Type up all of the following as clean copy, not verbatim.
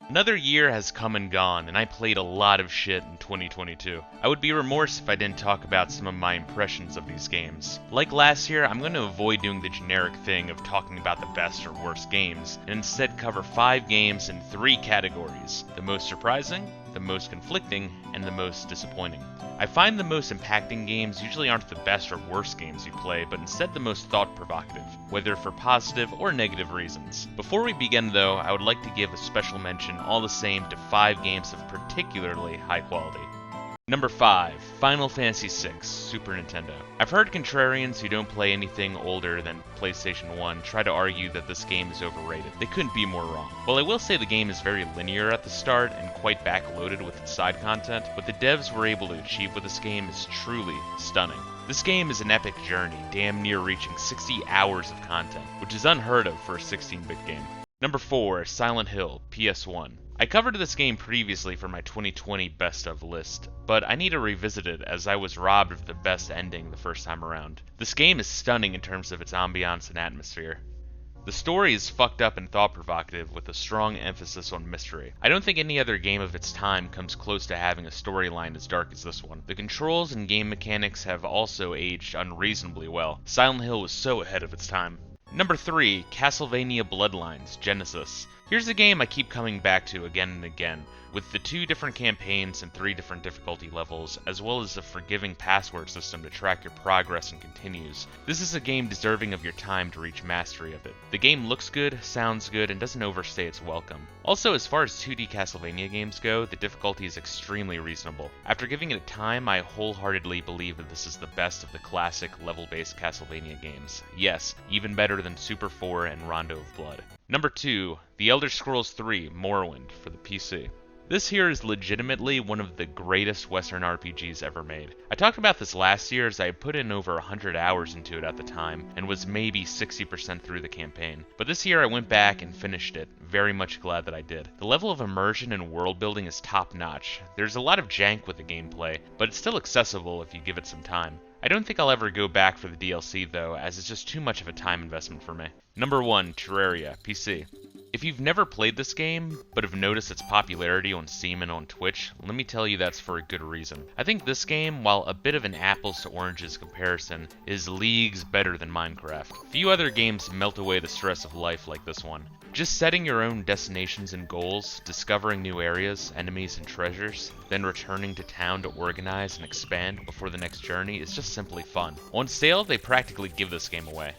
Another year has come and gone, and I played a lot of shit in 2022. I would be remiss if I didn't talk about some of my impressions of these games. Like last year, I'm going to avoid doing the generic thing of talking about the best or worst games, and instead cover 5 games in 3 categories: the most surprising, the most conflicting, and the most disappointing. I find the most impacting games usually aren't the best or worst games you play, but instead the most thought-provocative, whether for positive or negative reasons. Before we begin though, I would like to give a special mention all the same to 5 games of particularly high quality. Number 5, Final Fantasy VI, Super Nintendo. I've heard contrarians who don't play anything older than PlayStation 1 try to argue that this game is overrated. They couldn't be more wrong. While I will say the game is very linear at the start and quite backloaded with its side content, what the devs were able to achieve with this game is truly stunning. This game is an epic journey, damn near reaching 60 hours of content, which is unheard of for a 16-bit game. Number 4, Silent Hill, PS1. I covered this game previously for my 2020 best of list, but I need to revisit it as I was robbed of the best ending the first time around. This game is stunning in terms of its ambiance and atmosphere. The story is fucked up and thought-provocative with a strong emphasis on mystery. I don't think any other game of its time comes close to having a storyline as dark as this one. The controls and game mechanics have also aged unreasonably well. Silent Hill was so ahead of its time. Number 3, Castlevania Bloodlines, Genesis. Here's a game I keep coming back to again and again, with the 2 different campaigns and 3 different difficulty levels, as well as a forgiving password system to track your progress and continues. This is a game deserving of your time to reach mastery of it. The game looks good, sounds good, and doesn't overstay its welcome. Also, as far as 2D Castlevania games go, the difficulty is extremely reasonable. After giving it time, I wholeheartedly believe that this is the best of the classic level-based Castlevania games. Yes, even better than Super 4 and Rondo of Blood. Number 2, The Elder Scrolls 3, Morrowind for the PC. This here is legitimately one of the greatest Western RPGs ever made. I talked about this last year as I had put in over 100 hours into it at the time, and was maybe 60% through the campaign. But this year I went back and finished it, very much glad that I did. The level of immersion and world building is top notch. There's a lot of jank with the gameplay, but it's still accessible if you give it some time. I don't think I'll ever go back for the DLC though, as it's just too much of a time investment for me. Number 1, Terraria, PC. If you've never played this game, but have noticed its popularity on Steam and on Twitch, let me tell you that's for a good reason. I think this game, while a bit of an apples to oranges comparison, is leagues better than Minecraft. Few other games melt away the stress of life like this one. Just setting your own destinations and goals, discovering new areas, enemies, and treasures, then returning to town to organize and expand before the next journey is just simply fun. On sale, they practically give this game away.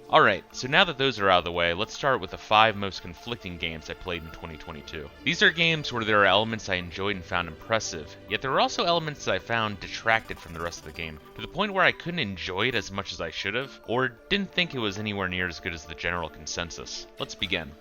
Alright, so now that those are out of the way, let's start with the 5 most conflicting games I played in 2022. These are games where there are elements I enjoyed and found impressive, yet there are also elements that I found detracted from the rest of the game, to the point where I couldn't enjoy it as much as I should have, or didn't think it was anywhere near as good as the general consensus. Let's begin.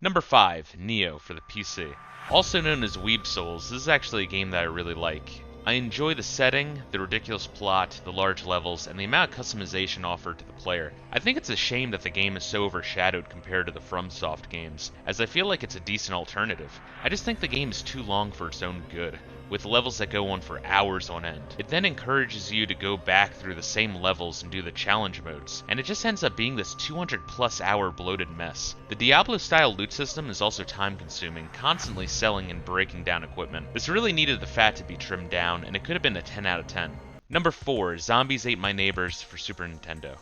Number 5, Nioh for the PC. Also known as Weeb Souls, this is actually a game that I really like. I enjoy the setting, the ridiculous plot, the large levels, and the amount of customization offered to the player. I think it's a shame that the game is so overshadowed compared to the FromSoft games, as I feel like it's a decent alternative. I just think the game is too long for its own good, with levels that go on for hours on end. It then encourages you to go back through the same levels and do the challenge modes, and it just ends up being this 200+ hour bloated mess. The Diablo-style loot system is also time-consuming, constantly selling and breaking down equipment. This really needed the fat to be trimmed down, and it could have been a 10 out of 10. Number 4, Zombies Ate My Neighbors for Super Nintendo.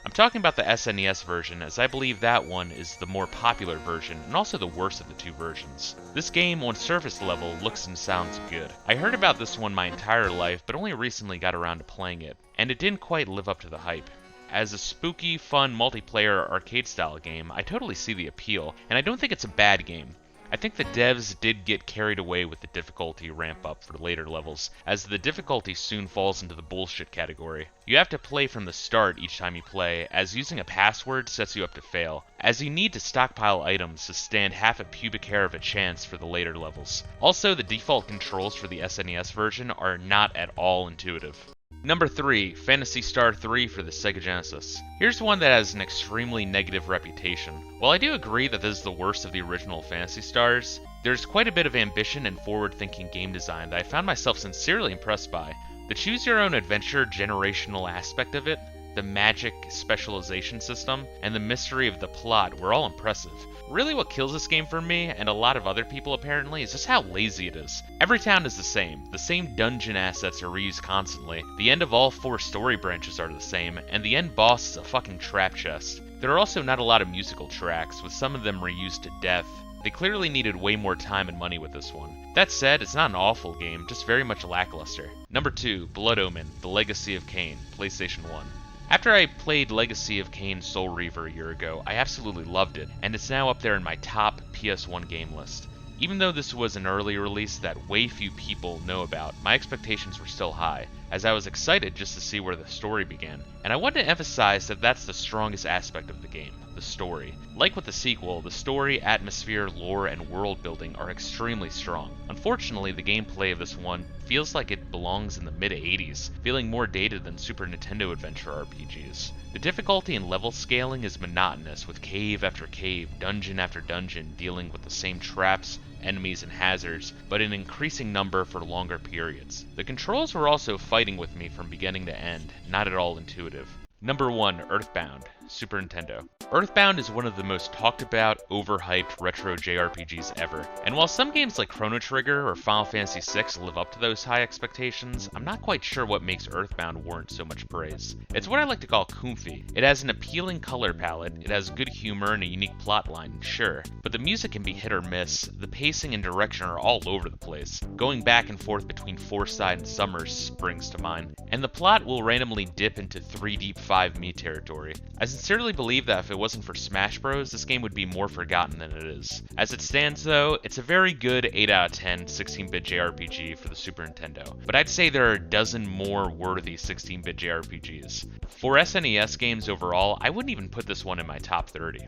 I'm talking about the SNES version, as I believe that one is the more popular version, and also the worst of the 2 versions. This game, on surface level, looks and sounds good. I heard about this one my entire life, but only recently got around to playing it, and it didn't quite live up to the hype. As a spooky, fun, multiplayer, arcade-style game, I totally see the appeal, and I don't think it's a bad game. I think the devs did get carried away with the difficulty ramp up for later levels, as the difficulty soon falls into the bullshit category. You have to play from the start each time you play, as using a password sets you up to fail, as you need to stockpile items to stand half a pubic hair of a chance for the later levels. Also, the default controls for the SNES version are not at all intuitive. Number 3, Phantasy Star 3 for the Sega Genesis. Here's one that has an extremely negative reputation. While I do agree that this is the worst of the original Phantasy Stars, there's quite a bit of ambition and forward-thinking game design that I found myself sincerely impressed by. The choose-your-own-adventure generational aspect of it the magic specialization system, and the mystery of the plot were all impressive. Really what kills this game for me, and a lot of other people apparently, is just how lazy it is. Every town is the same dungeon assets are reused constantly, the end of all 4 story branches are the same, and the end boss is a fucking trap chest. There are also not a lot of musical tracks, with some of them reused to death. They clearly needed way more time and money with this one. That said, it's not an awful game, just very much lackluster. Number 2, Blood Omen, The Legacy of Kain, PlayStation 1. After I played Legacy of Kain Soul Reaver a year ago, I absolutely loved it, and it's now up there in my top PS1 game list. Even though this was an early release that way few people know about, my expectations were still high, as I was excited just to see where the story began. And I want to emphasize that that's the strongest aspect of the game, the story. Like with the sequel, the story, atmosphere, lore, and world building are extremely strong. Unfortunately, the gameplay of this one feels like it belongs in the mid-80s, feeling more dated than Super Nintendo adventure RPGs. The difficulty and level scaling is monotonous, with cave after cave, dungeon after dungeon, dealing with the same traps, enemies, and hazards, but in increasing number for longer periods. The controls were also fighting with me from beginning to end, not at all intuitive. Number 1, EarthBound, Super Nintendo. EarthBound is one of the most talked about, overhyped retro JRPGs ever, and while some games like Chrono Trigger or Final Fantasy VI live up to those high expectations, I'm not quite sure what makes EarthBound warrant so much praise. It's what I like to call comfy. It has an appealing color palette, it has good humor and a unique plot line, sure, but the music can be hit or miss, the pacing and direction are all over the place, going back and forth between Foresight and Summers springs to mind, and the plot will randomly dip into 3 Deep 5 me territory. I sincerely believe that if it wasn't for Smash Bros, this game would be more forgotten than it is. As it stands though, it's a very good 8 out of 10 16-bit JRPG for the Super Nintendo, but I'd say there are a dozen more worthy 16-bit JRPGs. For SNES games overall, I wouldn't even put this one in my top 30.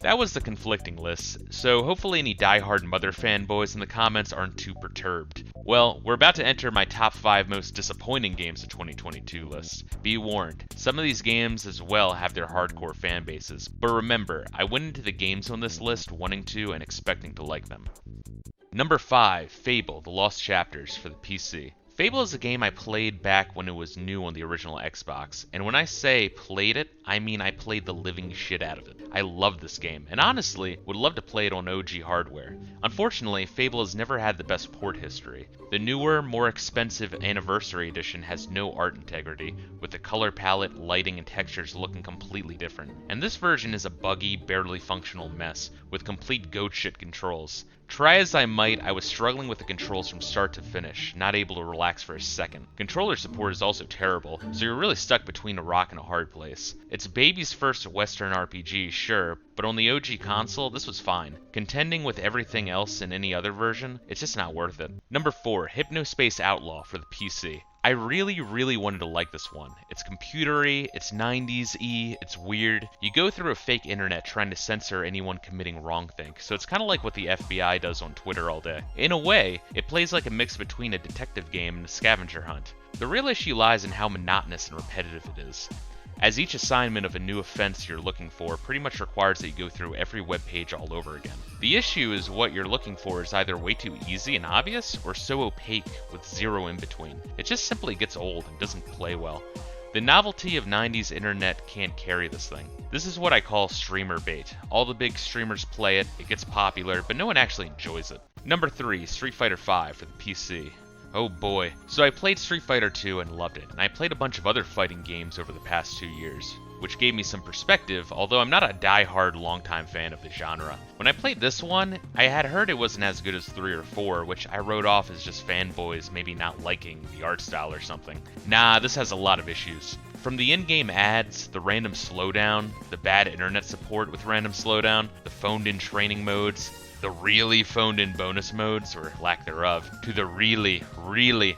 That was the conflicting list, so hopefully any diehard Mother fanboys in the comments aren't too perturbed. Well, we're about to enter my top 5 most disappointing games of 2022 list. Be warned, some of these games as well have their hardcore fan bases, but remember, I went into the games on this list wanting to and expecting to like them. Number 5, Fable, The Lost Chapters for the PC. Fable is a game I played back when it was new on the original Xbox, and when I say played it, I mean I played the living shit out of it. I love this game, and honestly, would love to play it on OG hardware. Unfortunately, Fable has never had the best port history. The newer, more expensive Anniversary Edition has no art integrity, with the color palette, lighting, and textures looking completely different. And this version is a buggy, barely functional mess, with complete goat shit controls. Try as I might, I was struggling with the controls from start to finish, not able to relax for a second. Controller support is also terrible, so you're really stuck between a rock and a hard place. It's baby's first Western RPG, sure, but on the OG console, this was fine. Contending with everything else in any other version, it's just not worth it. Number 4, Hypnospace Outlaw for the PC. I really wanted to like this one. It's computery, it's 90s-y, it's weird. You go through a fake internet trying to censor anyone committing wrongthink, so it's kind of like what the FBI does on Twitter all day. In a way, it plays like a mix between a detective game and a scavenger hunt. The real issue lies in how monotonous and repetitive it is, as each assignment of a new offense you're looking for pretty much requires that you go through every web page all over again. The issue is what you're looking for is either way too easy and obvious, or so opaque with zero in between. It just simply gets old and doesn't play well. The novelty of 90s internet can't carry this thing. This is what I call streamer bait. All the big streamers play it, it gets popular, but no one actually enjoys it. Number 3, Street Fighter V for the PC. Oh boy. So I played Street Fighter 2 and loved it, and I played a bunch of other fighting games over the past 2 years, which gave me some perspective, although I'm not a die-hard longtime fan of the genre. When I played this one, I had heard it wasn't as good as 3 or 4, which I wrote off as just fanboys maybe not liking the art style or something. Nah, this has a lot of issues. From the in-game ads, the random slowdown, the bad internet support with random slowdown, the phoned-in training modes, the really phoned-in bonus modes, or lack thereof, to the really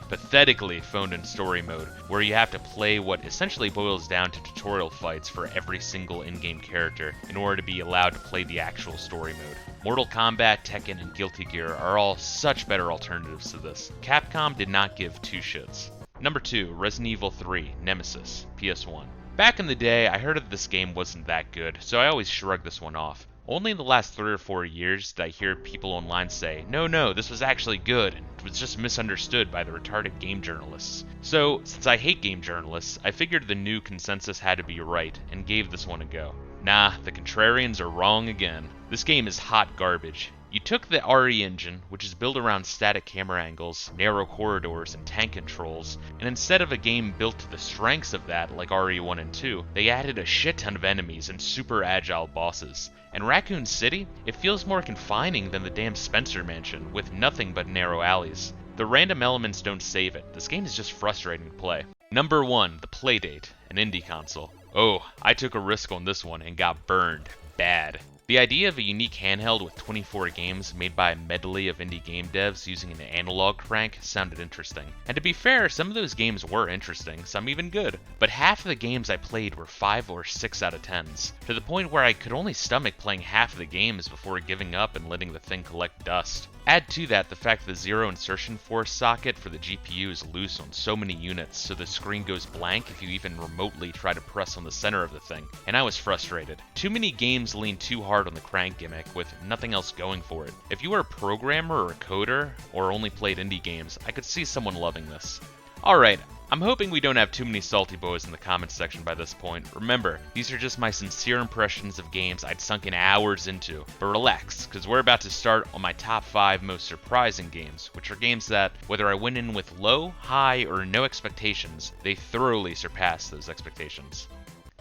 pathetically phoned-in story mode, where you have to play what essentially boils down to tutorial fights for every single in-game character in order to be allowed to play the actual story mode. Mortal Kombat, Tekken, and Guilty Gear are all such better alternatives to this. Capcom did not give 2 shits. Number 2, Resident Evil 3, Nemesis, PS1. Back in the day, I heard that this game wasn't that good, so I always shrugged this one off. Only in the last 3 or 4 years did I hear people online say, no, this was actually good, and it was just misunderstood by the retarded game journalists. So, since I hate game journalists, I figured the new consensus had to be right, and gave this one a go. Nah, the contrarians are wrong again. This game is hot garbage. You took the RE engine, which is built around static camera angles, narrow corridors, and tank controls, and instead of a game built to the strengths of that, like RE1 and 2, they added a shit ton of enemies and super agile bosses. And Raccoon City? It feels more confining than the damn Spencer Mansion, with nothing but narrow alleys. The random elements don't save it. This game is just frustrating to play. Number 1, the Playdate, an indie console. Oh, I took a risk on this one and got burned. Bad. The idea of a unique handheld with 24 games made by a medley of indie game devs using an analog crank sounded interesting. And to be fair, some of those games were interesting, some even good. But half of the games I played were 5 or 6 out of 10s, to the point where I could only stomach playing half of the games before giving up and letting the thing collect dust. Add to that the fact the zero insertion force socket for the GPU is loose on so many units, so the screen goes blank if you even remotely try to press on the center of the thing, and I was frustrated. Too many games lean too hard on the crank gimmick with nothing else going for it. If you were a programmer or a coder, or only played indie games, I could see someone loving this. Alright, I'm hoping we don't have too many salty boys in the comments section by this point. Remember, these are just my sincere impressions of games I'd sunk in hours into. But relax, because we're about to start on my top 5 most surprising games, which are games that, whether I went in with low, high, or no expectations, they thoroughly surpass those expectations.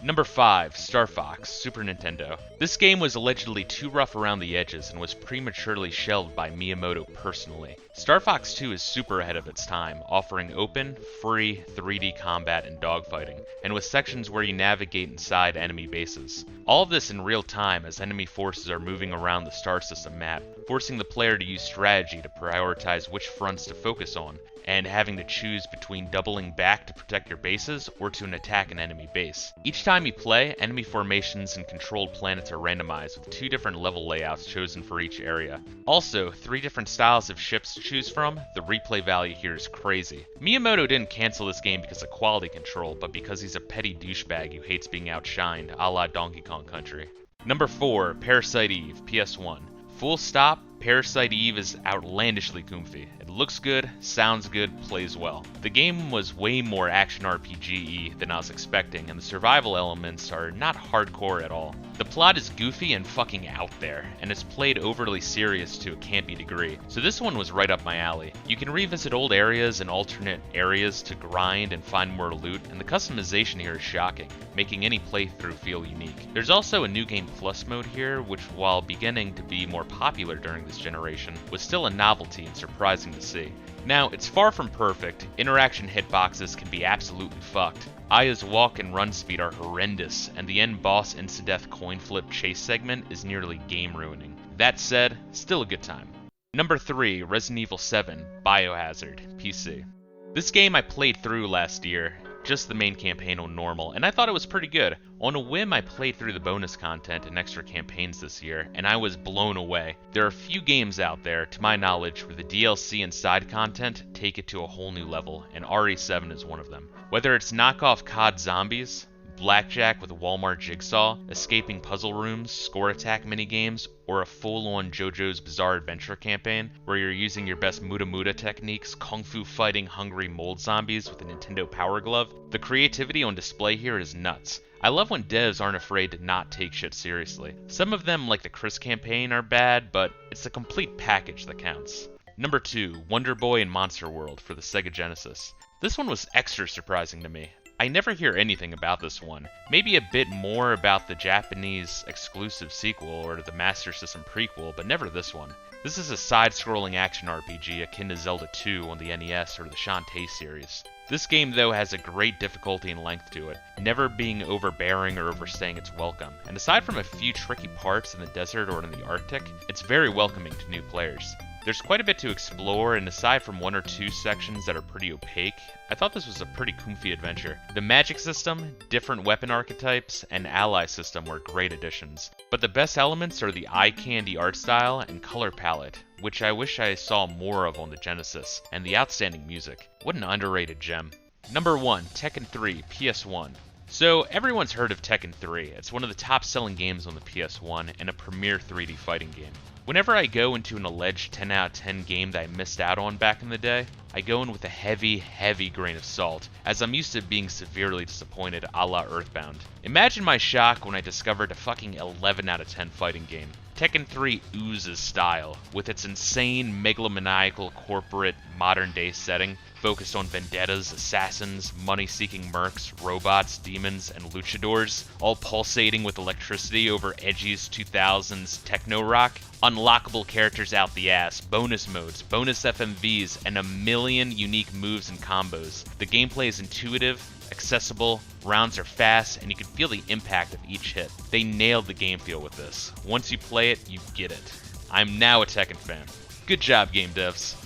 Number 5, Star Fox, Super Nintendo. This game was allegedly too rough around the edges and was prematurely shelved by Miyamoto personally. Star Fox 2 is super ahead of its time, offering open, free 3D combat and dogfighting, and with sections where you navigate inside enemy bases. All of this in real time as enemy forces are moving around the star system map, forcing the player to use strategy to prioritize which fronts to focus on, and having to choose between doubling back to protect your bases or to attack an enemy base. Each time you play, enemy formations and controlled planets are randomized with 2 different level layouts chosen for each area. Also, 3 different styles of ships to choose from. The replay value here is crazy. Miyamoto didn't cancel this game because of quality control, but because he's a petty douchebag who hates being outshined, a la Donkey Kong Country. Number 4, Parasite Eve, PS1. Full stop, Parasite Eve is outlandishly comfy. It looks good, sounds good, plays well. The game was way more action RPG-y than I was expecting, and the survival elements are not hardcore at all. The plot is goofy and fucking out there, and it's played overly serious to a campy degree, so this one was right up my alley. You can revisit old areas and alternate areas to grind and find more loot, and the customization here is shocking, making any playthrough feel unique. There's also a New Game Plus mode here, which while beginning to be more popular during this generation, was still a novelty and surprising to see. Now, it's far from perfect. Interaction hitboxes can be absolutely fucked. Aya's walk and run speed are horrendous, and the end boss insta-death coin flip chase segment is nearly game-ruining. That said, still a good time. Number 3, Resident Evil 7, Biohazard, PC. This game I played through last year, just the main campaign on normal, and I thought it was pretty good. On a whim, I played through the bonus content and extra campaigns this year, and I was blown away. There are few games out there, to my knowledge, where the DLC and side content take it to a whole new level, and RE7 is one of them. Whether it's knockoff COD Zombies, blackjack with a Walmart jigsaw, escaping puzzle rooms, score attack minigames, or a full-on JoJo's Bizarre Adventure campaign, where you're using your best Muda Muda techniques, kung fu fighting hungry mold zombies with a Nintendo Power Glove, the creativity on display here is nuts. I love when devs aren't afraid to not take shit seriously. Some of them, like the Chris campaign, are bad, but it's the complete package that counts. Number 2, Wonder Boy and Monster World for the Sega Genesis. This one was extra surprising to me. I never hear anything about this one. Maybe a bit more about the Japanese exclusive sequel or the Master System prequel, but never this one. This is a side-scrolling action RPG akin to Zelda 2 on the NES or the Shantae series. This game, though, has a great difficulty and length to it, never being overbearing or overstaying its welcome. And aside from a few tricky parts in the desert or in the Arctic, it's very welcoming to new players. There's quite a bit to explore, and aside from 1 or 2 sections that are pretty opaque, I thought this was a pretty comfy adventure. The magic system, different weapon archetypes, and ally system were great additions. But the best elements are the eye candy art style and color palette, which I wish I saw more of on the Genesis, and the outstanding music. What an underrated gem. Number 1, Tekken 3, PS1. So, everyone's heard of Tekken 3. It's one of the top-selling games on the PS1 and a premier 3D fighting game. Whenever I go into an alleged 10 out of 10 game that I missed out on back in the day, I go in with a heavy, heavy grain of salt, as I'm used to being severely disappointed a la EarthBound. Imagine my shock when I discovered a fucking 11 out of 10 fighting game. Tekken 3 oozes style, with its insane, megalomaniacal, corporate, modern-day setting, focused on vendettas, assassins, money-seeking mercs, robots, demons, and luchadors, all pulsating with electricity over edgy's 2000s techno rock. Unlockable characters out the ass, bonus modes, bonus FMVs, and a million unique moves and combos. The gameplay is intuitive, accessible, rounds are fast, and you can feel the impact of each hit. They nailed the game feel with this. Once you play it, you get it. I'm now a Tekken fan. Good job, game devs.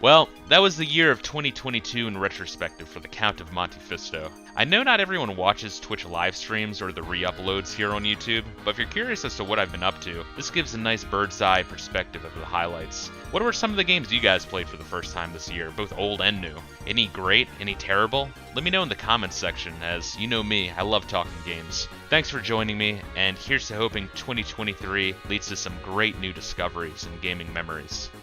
Well, that was the year of 2022 in retrospective for the Count of Monte Fisto. I know not everyone watches Twitch live streams or the re-uploads here on YouTube, but if you're curious as to what I've been up to, this gives a nice bird's eye perspective of the highlights. What were some of the games you guys played for the first time this year, both old and new? Any great? Any terrible? Let me know in the comments section, as you know me, I love talking games. Thanks for joining me, and here's to hoping 2023 leads to some great new discoveries and gaming memories.